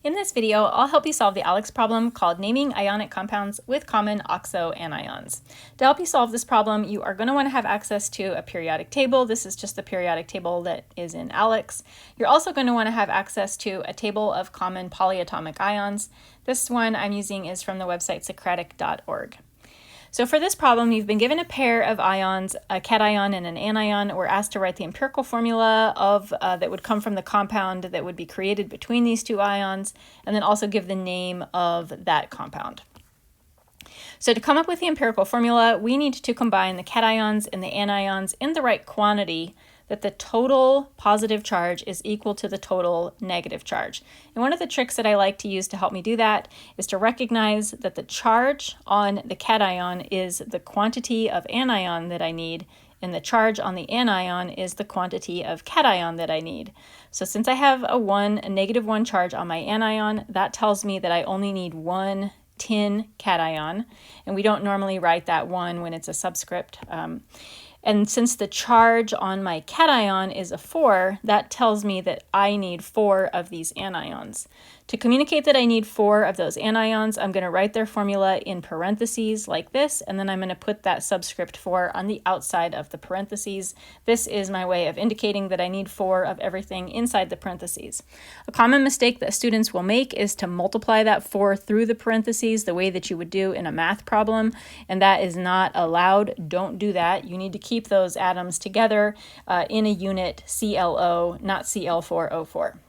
In this video, I'll help you solve the ALEKS problem called naming ionic compounds with common oxoanions. To help you solve this problem, you are going to want to have access to a periodic table. This is just the periodic table that is in ALEKS. You're also going to want to have access to a table of common polyatomic ions. This one I'm using is from the website socratic.org. So for this problem, you've been given a pair of ions, a cation and an anion. We're asked to write the empirical formula of that would come from the compound that would be created between these two ions, and then also give the name of that compound. So to come up with the empirical formula, we need to combine the cations and the anions in the right quantity that the total positive charge is equal to the total negative charge. And one of the tricks that I like to use to help me do that is to recognize that the charge on the cation is the quantity of anion that I need, and the charge on the anion is the quantity of cation that I need. So since I have a -1 charge on my anion, that tells me that I only need one tin cation, and we don't normally write that 1 when it's a subscript. And since the charge on my cation is a 4, that tells me that I need 4 of these anions. To communicate that I need 4 of those anions, I'm going to write their formula in parentheses like this, and then I'm going to put that subscript 4 on the outside of the parentheses. This is my way of indicating that I need 4 of everything inside the parentheses. A common mistake that students will make is to multiply that 4 through the parentheses the way that you would do in a math problem, and that is not allowed. Don't do that. You need to keep those atoms together in a unit ClO, not Cl4O4.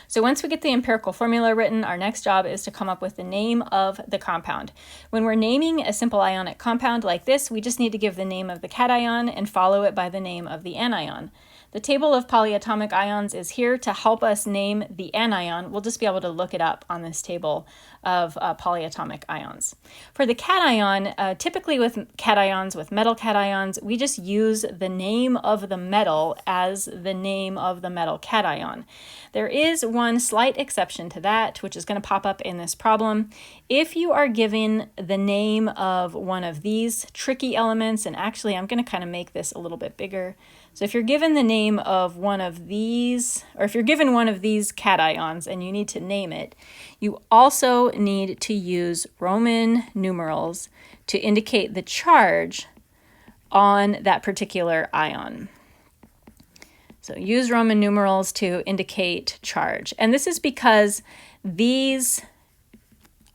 So once we get the empirical formula written, our next job is to come up with the name of the compound. When we're naming a simple ionic compound like this, we just need to give the name of the cation and follow it by the name of the anion. The table of polyatomic ions is here to help us name the anion. We'll just be able to look it up on this table of polyatomic ions. For the cation, typically with cations, with metal cations, we just use the name of the metal as the name of the metal cation. There is one slight exception to that, which is going to pop up in this problem. If you are given the name of one of these tricky elements, and actually I'm going to kind of make this a little bit bigger. So if you're given the name of one of these, or if you're given one of these cations and you need to name it, you also need to use Roman numerals to indicate the charge on that particular ion. So use Roman numerals to indicate charge. And this is because these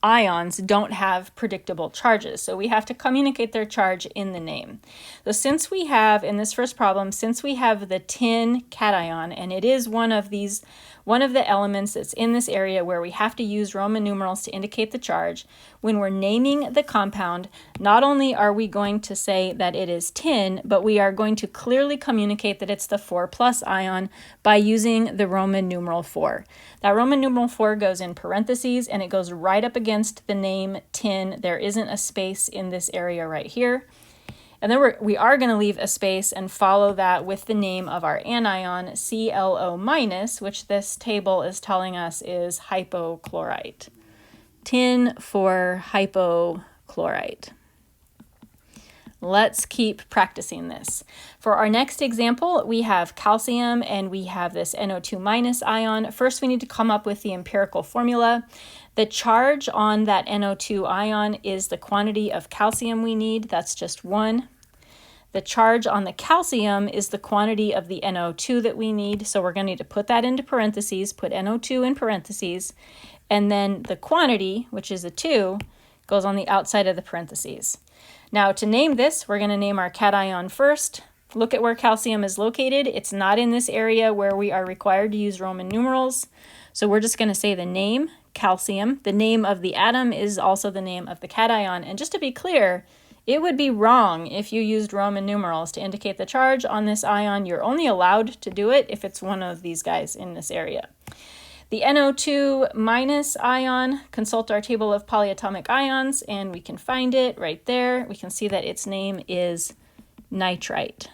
ions don't have predictable charges, so we have to communicate their charge in the name. So since we have, in this first problem, since we have the tin cation, and it is one of the elements that's in this area where we have to use Roman numerals to indicate the charge, when we're naming the compound, not only are we going to say that it is tin, but we are going to clearly communicate that it's the 4+ ion by using the Roman numeral 4. That Roman numeral 4 goes in parentheses, and it goes right up against the name tin. There isn't a space in this area right here. And then we are going to leave a space and follow that with the name of our anion, ClO-, which this table is telling us is hypochlorite. Tin for hypochlorite. Let's keep practicing this. For our next example, we have calcium and we have this NO2- ion. First, we need to come up with the empirical formula. The charge on that NO2 ion is the quantity of calcium we need. That's just 1. The charge on the calcium is the quantity of the NO2 that we need. So we're going to need to put that into parentheses, put NO2 in parentheses, and then the quantity, which is a 2, goes on the outside of the parentheses. Now to name this, we're going to name our cation first. Look at where calcium is located. It's not in this area where we are required to use Roman numerals. So we're just going to say the name, calcium. The name of the atom is also the name of the cation. And just to be clear, it would be wrong if you used Roman numerals to indicate the charge on this ion. You're only allowed to do it if it's one of these guys in this area. The NO2- ion, consult our table of polyatomic ions, and we can find it right there. We can see that its name is nitrite.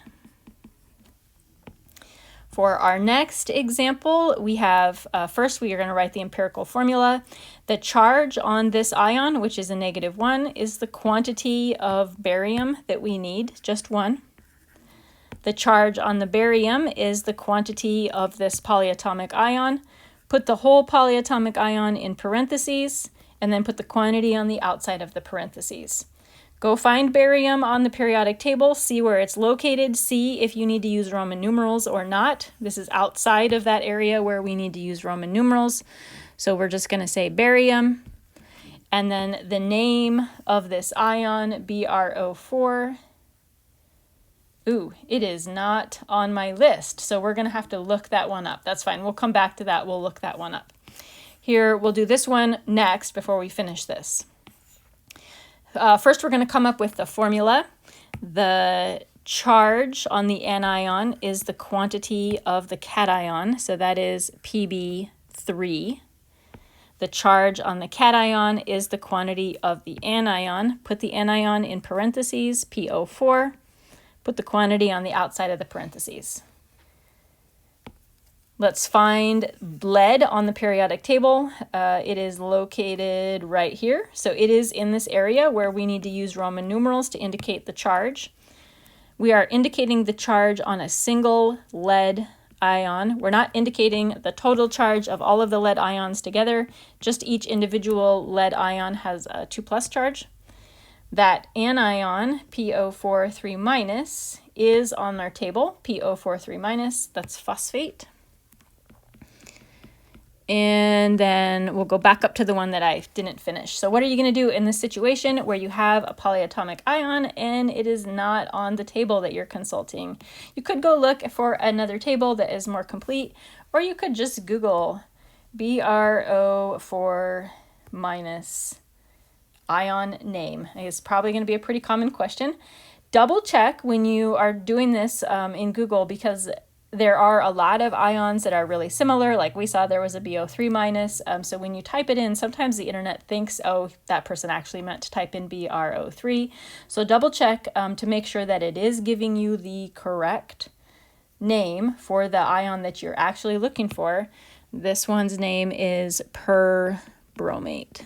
For our next example, we have, first we are going to write the empirical formula. The charge on this ion, which is a -1, is the quantity of barium that we need, just 1. The charge on the barium is the quantity of this polyatomic ion. Put the whole polyatomic ion in parentheses, and then put the quantity on the outside of the parentheses. Go find barium on the periodic table, see where it's located, see if you need to use Roman numerals or not. This is outside of that area where we need to use Roman numerals. So we're just going to say barium, and then the name of this ion, BrO4. Ooh, it is not on my list, so we're going to have to look that one up. That's fine. We'll come back to that. We'll look that one up. Here, we'll do this one next before we finish this. First, we're going to come up with the formula. The charge on the anion is the quantity of the cation, so that is Pb3. The charge on the cation is the quantity of the anion. Put the anion in parentheses, PO4. Put the quantity on the outside of the parentheses. Let's find lead on the periodic table. It is located right here. So it is in this area where we need to use Roman numerals to indicate the charge. We are indicating the charge on a single lead ion. We're not indicating the total charge of all of the lead ions together. Just each individual lead ion has a 2+ charge. That anion, PO4 3-, is on our table. PO4 3-, that's phosphate. And then we'll go back up to the one that I didn't finish. So what are you going to do in this situation where you have a polyatomic ion and it is not on the table that you're consulting? You could go look for another table that is more complete, or you could just Google BrO4- ion name. It's probably going to be a pretty common question. Double check when you are doing this in Google, because there are a lot of ions that are really similar. Like we saw there was a BO3-. So when you type it in, sometimes the internet thinks, oh, that person actually meant to type in BrO3. So double check to make sure that it is giving you the correct name for the ion that you're actually looking for. This one's name is perbromate.